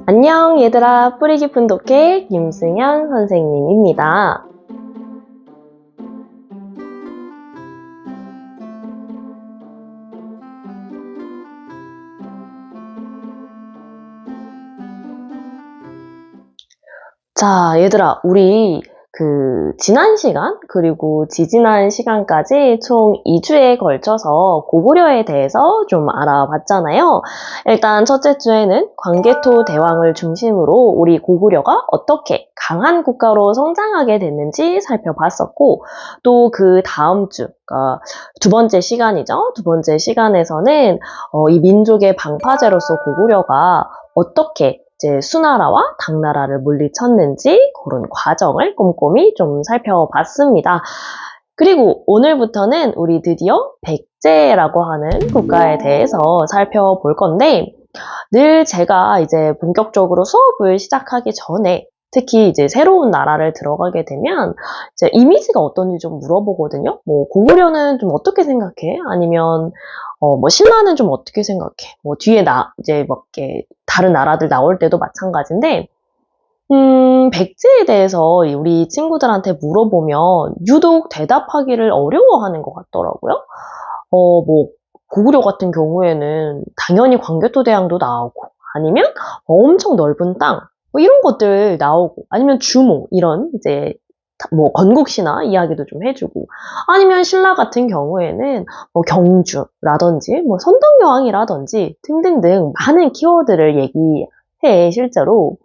안녕 얘들아, 뿌리 깊은 독해 김승현 선생님입니다. 자, 얘들아, 우리 지난 시간 그리고 지지난 시간까지 총 2주에 걸쳐서 고구려에 대해서 좀 알아봤잖아요. 일단 첫째 주에는 광개토 대왕을 중심으로 우리 고구려가 어떻게 강한 국가로 성장하게 됐는지 살펴봤었고, 또 그 다음 주, 그러니까 두 번째 시간이죠. 두 번째 시간에서는 이 민족의 방파제로서 고구려가 어떻게 이제 수나라와 당나라를 물리쳤는지 그런 과정을 꼼꼼히 좀 살펴봤습니다. 그리고 오늘부터는 우리 드디어 백제라고 하는 국가에 대해서 살펴볼 건데, 늘 제가 이제 본격적으로 수업을 시작하기 전에 특히 이제 새로운 나라를 들어가게 되면 이제 이미지가 어떤지 좀 물어보거든요. 뭐 고구려는 좀 어떻게 생각해? 아니면 뭐 신라는 좀 어떻게 생각해? 뭐 뒤에 이제 막 이렇게 다른 나라들 나올 때도 마찬가지인데, 백제에 대해서 우리 친구들한테 물어보면 유독 대답하기를 어려워하는 것 같더라고요. 뭐 고구려 같은 경우에는 당연히 광개토대왕도 나오고, 아니면 엄청 넓은 땅, 뭐 이런 것들 나오고, 아니면 주모, 이런 이제 뭐 건국신화 이야기도 좀 해주고, 아니면 신라 같은 경우에는 뭐 경주라든지 뭐 선덕여왕이라든지 등등등 많은 키워드를 얘기해 실제로.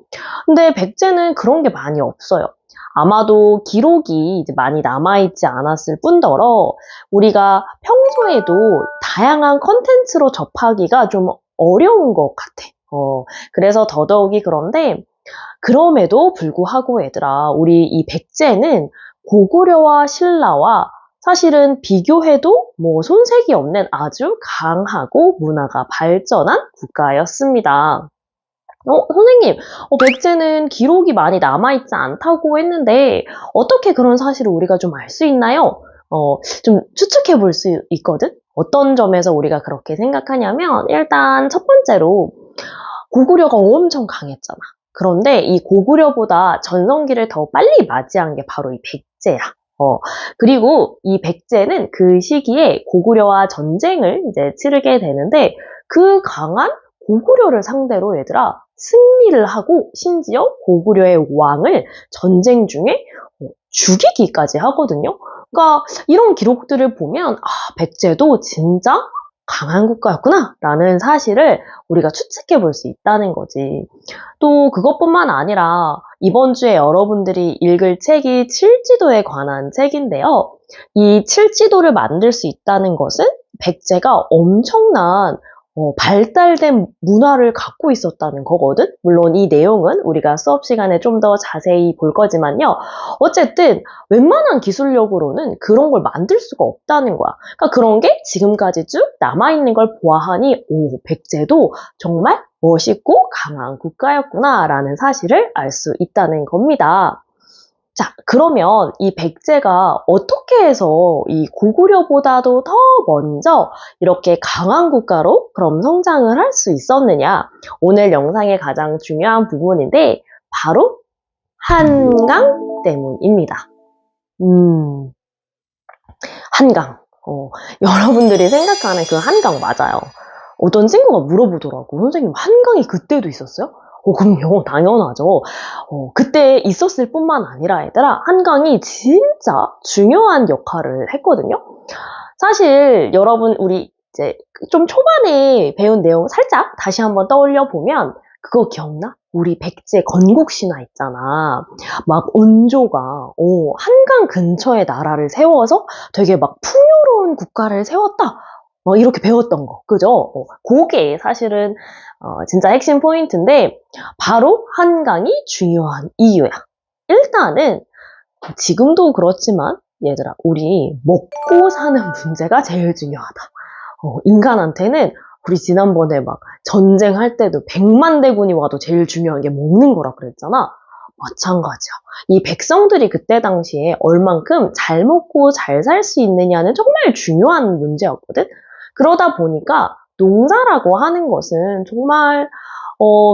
근데 백제는 그런 게 많이 없어요. 아마도 기록이 이제 많이 남아있지 않았을 뿐더러 우리가 평소에도 다양한 컨텐츠로 접하기가 좀 어려운 것 같아. 그래서 더더욱이 그런데, 그럼에도 불구하고 얘들아, 우리 이 백제는 고구려와 신라와 사실은 비교해도 뭐 손색이 없는 아주 강하고 문화가 발전한 국가였습니다. 선생님, 백제는 기록이 많이 남아있지 않다고 했는데 어떻게 그런 사실을 우리가 좀 알 수 있나요? 좀 추측해 볼 수 있거든? 어떤 점에서 우리가 그렇게 생각하냐면, 일단 첫 번째로 고구려가 엄청 강했잖아. 그런데 이 고구려보다 전성기를 더 빨리 맞이한 게 바로 이 백제야. 그리고 이 백제는 그 시기에 고구려와 전쟁을 이제 치르게 되는데, 그 강한 고구려를 상대로 얘들아 승리를 하고, 심지어 고구려의 왕을 전쟁 중에 죽이기까지 하거든요. 그러니까 이런 기록들을 보면 백제도 진짜 강한 국가였구나 라는 사실을 우리가 추측해 볼 수 있다는 거지. 또 그것뿐만 아니라 이번 주에 여러분들이 읽을 책이 칠지도에 관한 책인데요. 이 칠지도를 만들 수 있다는 것은 백제가 엄청난 발달된 문화를 갖고 있었다는 거거든. 물론 이 내용은 우리가 수업 시간에 좀 더 자세히 볼 거지만요. 어쨌든 웬만한 기술력으로는 그런 걸 만들 수가 없다는 거야. 그러니까 그런 게 지금까지 쭉 남아있는 걸 보아하니, 백제도 정말 멋있고 강한 국가였구나라는 사실을 알 수 있다는 겁니다. 자, 그러면 이 백제가 어떻게 해서 이 고구려보다도 더 먼저 이렇게 강한 국가로 그럼 성장을 할 수 있었느냐? 오늘 영상의 가장 중요한 부분인데, 바로 한강 때문입니다. 한강. 여러분들이 생각하는 그 한강 맞아요. 어떤 친구가 물어보더라고. 선생님, 한강이 그때도 있었어요? 그럼요, 당연하죠. 그때 있었을 뿐만 아니라 얘들아, 한강이 진짜 중요한 역할을 했거든요. 사실 여러분, 우리 이제 좀 초반에 배운 내용 살짝 다시 한번 떠올려 보면, 그거 기억나? 우리 백제 건국신화 있잖아. 막 원조가 한강 근처에 나라를 세워서 되게 막 풍요로운 국가를 세웠다. 이렇게 배웠던 거, 그죠? 그게 사실은 진짜 핵심 포인트인데, 바로 한강이 중요한 이유야. 일단은 지금도 그렇지만 얘들아, 우리 먹고 사는 문제가 제일 중요하다. 인간한테는 우리 지난번에 막 전쟁할 때도 100만 대군이 와도 제일 중요한 게 먹는 거라 그랬잖아. 마찬가지야. 이 백성들이 그때 당시에 얼만큼 잘 먹고 잘 살 수 있느냐는 정말 중요한 문제였거든. 그러다 보니까 농사라고 하는 것은 정말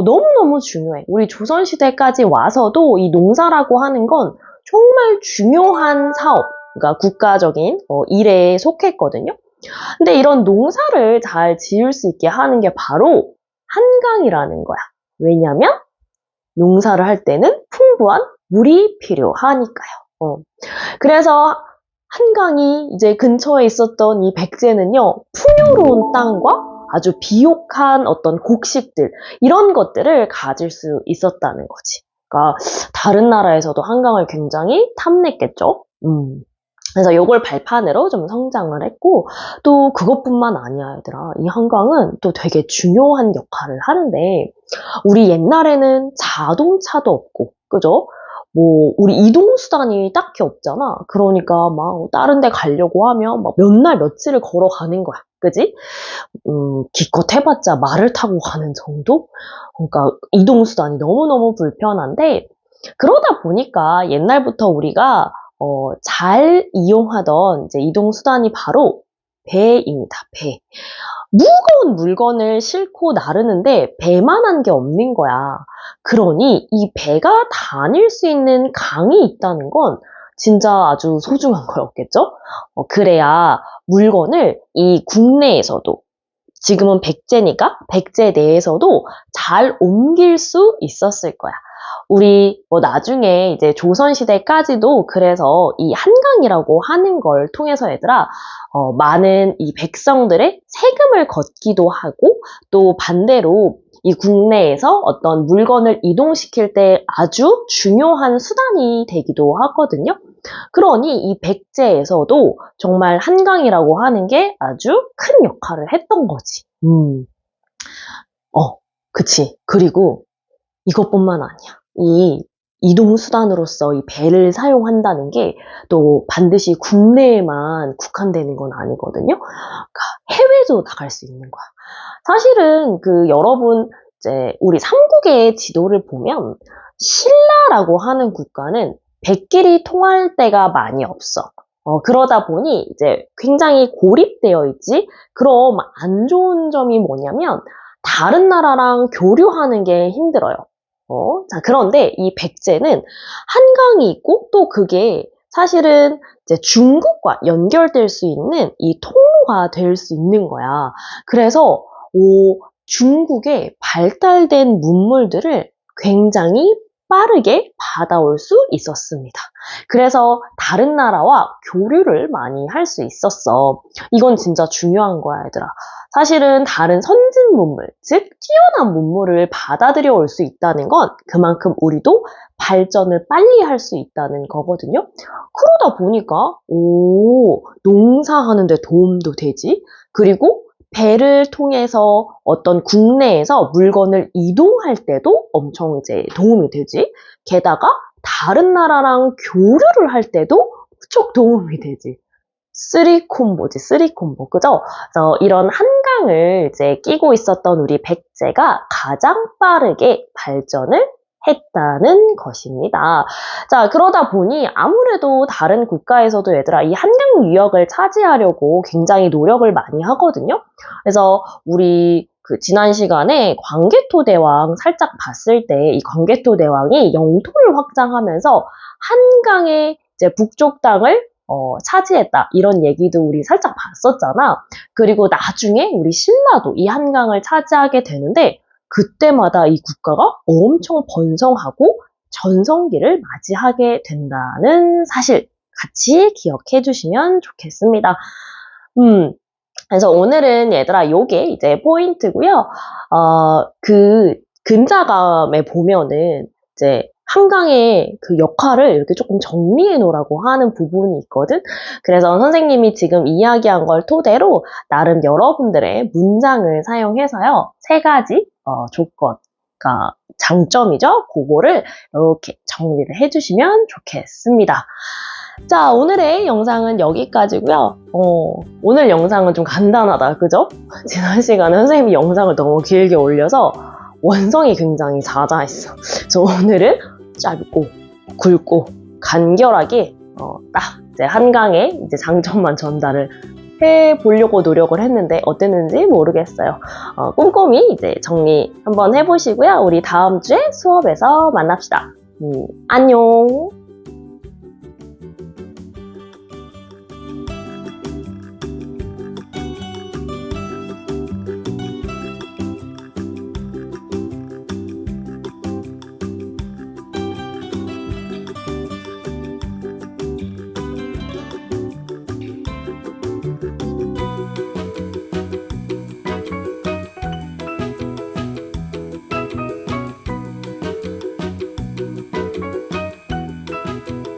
너무너무 중요해. 우리 조선시대까지 와서도 이 농사라고 하는 건 정말 중요한 사업, 그러니까 국가적인 일에 속했거든요. 근데 이런 농사를 잘 지을 수 있게 하는 게 바로 한강이라는 거야. 왜냐면 농사를 할 때는 풍부한 물이 필요하니까요. 그래서 한강이 이제 근처에 있었던 이 백제는요, 풍요로운 땅과 아주 비옥한 어떤 곡식들, 이런 것들을 가질 수 있었다는 거지. 그러니까 다른 나라에서도 한강을 굉장히 탐냈겠죠. 그래서 요걸 발판으로 좀 성장을 했고, 또 그것뿐만 아니야, 얘들아. 이 한강은 또 되게 중요한 역할을 하는데, 우리 옛날에는 자동차도 없고, 그죠? 뭐, 우리 이동수단이 딱히 없잖아. 그러니까 막 다른 데 가려고 하면 막 몇 날 며칠을 걸어가는 거야. 그지? 기껏 해봤자 말을 타고 가는 정도? 그러니까 이동수단이 너무너무 불편한데, 그러다 보니까 옛날부터 우리가 잘 이용하던 이제 이동수단이 바로 배입니다. 배. 무거운 물건을 싣고 나르는데 배만한 게 없는 거야. 그러니 이 배가 다닐 수 있는 강이 있다는 건 진짜 아주 소중한 거였겠죠? 그래야 물건을 이 국내에서도, 지금은 백제니까 백제 내에서도 잘 옮길 수 있었을 거야. 우리 뭐 나중에 이제 조선시대까지도 그래서 이 한강이라고 하는 걸 통해서 얘들아, 많은 이 백성들의 세금을 걷기도 하고, 또 반대로 이 국내에서 어떤 물건을 이동시킬 때 아주 중요한 수단이 되기도 하거든요. 그러니 이 백제에서도 정말 한강이라고 하는 게 아주 큰 역할을 했던 거지. 그치. 그리고 이것뿐만 아니야. 이 이동수단으로서 이 배를 사용한다는 게 또 반드시 국내에만 국한되는 건 아니거든요. 그러니까 해외도 나갈 수 있는 거야. 사실은 여러분 이제 우리 삼국의 지도를 보면 신라라고 하는 국가는 백길이 통할 때가 많이 없어. 그러다 보니 이제 굉장히 고립되어 있지. 그럼 안 좋은 점이 뭐냐면 다른 나라랑 교류하는 게 힘들어요. 자, 그런데 이 백제는 한강이 있고, 또 그게 사실은 이제 중국과 연결될 수 있는 이 통로가 될 수 있는 거야. 그래서 중국의 발달된 문물들을 굉장히 빠르게 받아올 수 있었습니다. 그래서 다른 나라와 교류를 많이 할 수 있었어. 이건 진짜 중요한 거야, 얘들아. 사실은 다른 선진 문물, 즉 뛰어난 문물을 받아들여 올 수 있다는 건 그만큼 우리도 발전을 빨리 할 수 있다는 거거든요. 그러다 보니까 농사하는 데 도움도 되지. 그리고 배를 통해서 어떤 국내에서 물건을 이동할 때도 엄청 이제 도움이 되지. 게다가 다른 나라랑 교류를 할 때도 무척 도움이 되지. 쓰리콤보지, 쓰리콤보. 그죠? 그래서 이런 한강을 이제 끼고 있었던 우리 백제가 가장 빠르게 발전을 했다는 것입니다. 자, 그러다 보니 아무래도 다른 국가에서도 얘들아 이 한강 유역을 차지하려고 굉장히 노력을 많이 하거든요. 그래서 우리 지난 시간에 광개토대왕 살짝 봤을 때 이 광개토대왕이 영토를 확장하면서 한강의 이제 북쪽 땅을 차지했다. 이런 얘기도 우리 살짝 봤었잖아. 그리고 나중에 우리 신라도 이 한강을 차지하게 되는데 그때마다 이 국가가 엄청 번성하고 전성기를 맞이하게 된다는 사실 같이 기억해 주시면 좋겠습니다. 그래서 오늘은 얘들아 요게 이제 포인트고요. 근자감에 보면은 이제 한강의 역할을 이렇게 조금 정리해 놓으라고 하는 부분이 있거든. 그래서 선생님이 지금 이야기한 걸 토대로 나름 여러분들의 문장을 사용해서요. 3가지 조건, 그러니까 장점이죠. 그거를 이렇게 정리를 해주시면 좋겠습니다. 자, 오늘의 영상은 여기까지고요. 오늘 영상은 좀 간단하다, 그죠? 지난 시간에 선생님이 영상을 너무 길게 올려서 원성이 굉장히 자자했어. 그래서 오늘은 짧고 굵고 간결하게 딱 이제 한강의 이제 장점만 전달을 해보려고 노력을 했는데 어땠는지 모르겠어요. 꼼꼼히 이제 정리 한번 해보시고요. 우리 다음 주에 수업에서 만납시다. 안녕.